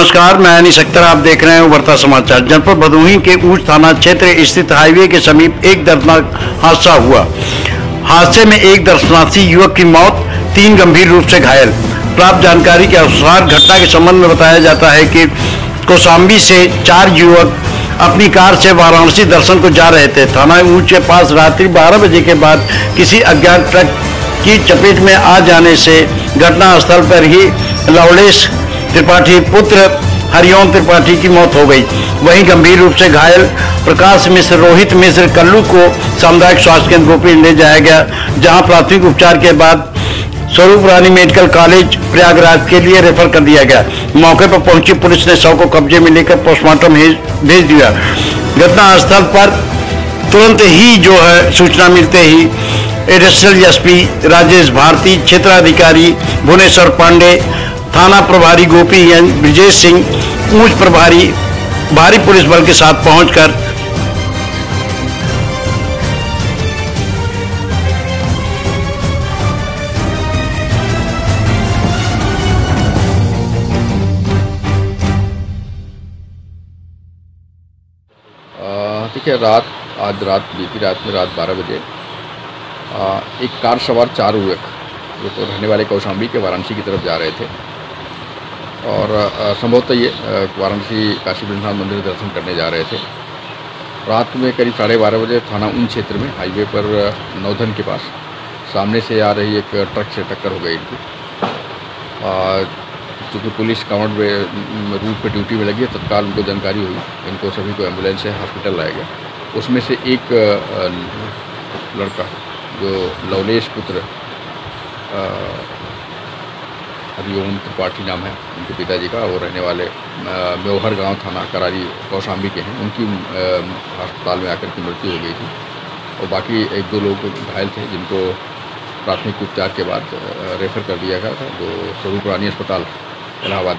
नमस्कार, मैं अनीस अख्तर। आप देख रहे हैं उभरता समाचार। जनपद भदोही के ऊंच थाना क्षेत्र स्थित हाईवे के समीप एक दर्दनाक हादसा हुआ। हादसे में एक दर्शनार्थी युवक की मौत, 3 गंभीर रूप से घायल। प्राप्त जानकारी के अनुसार घटना के संबंध में बताया जाता है कि कौशाम्बी से 4 युवक अपनी कार से वाराणसी दर्शन को जा रहे थे। थाना ऊंच के पास रात्रि 12 बजे के बाद किसी अज्ञात ट्रक की चपेट में आ जाने से घटनास्थल पर ही लवलेश त्रिपाठी पुत्र हरिओम त्रिपाठी की मौत हो गई। वहीं गंभीर रूप से घायल प्रकाश मिश्र, रोहित मिश्र कल्लू को सामुदायिक स्वास्थ्य केंद्र गोपी ले जाया गया, जहां प्राथमिक उपचार के बाद स्वरूप रानी मेडिकल कॉलेज प्रयागराज के लिए रेफर कर दिया गया। मौके पर पहुंची पुलिस ने शव को कब्जे में लेकर पोस्टमार्टम भेज दिया। घटनास्थल पर तुरंत ही सूचना मिलते ही एडिशनल एसपी राजेश भारती, क्षेत्राधिकारी भुवनेश्वर पांडे, थाना प्रभारी गोपी एन ब्रिजेश सिंह, ऊंच प्रभारी भारी पुलिस बल के साथ पहुंचकर देखिए, आज बीती रात में रात 12 बजे एक कार सवार 4 युवक जो तो रहने वाले कौशाम्बी के वाराणसी की तरफ जा रहे थे और संभवतः ये वाराणसी काशी विश्वनाथ मंदिर दर्शन करने जा रहे थे। रात में करीब 12:30 बजे थाना उन क्षेत्र में हाईवे पर नौधन के पास सामने से आ रही एक ट्रक से टक्कर हो गई इनकी। चूँकि पुलिस कांवड़ रूट पे ड्यूटी में लगी है, तत्काल उनको जानकारी हुई, इनको सभी को एम्बुलेंस से हॉस्पिटल लाया गया। उसमें से एक लड़का जो लवलेश पुत्र हरिओम त्रिपाठी नाम है उनके पिताजी का, वो रहने वाले मेवहर गांव थाना करारी कौशाम्बी के हैं, उनकी अस्पताल में आकर की मृत्यु हो गई थी। और बाकी 1-2 लोग घायल थे जिनको प्राथमिक उपचार के बाद रेफर कर दिया गया था, जो स्वरूप रानी अस्पताल इलाहाबाद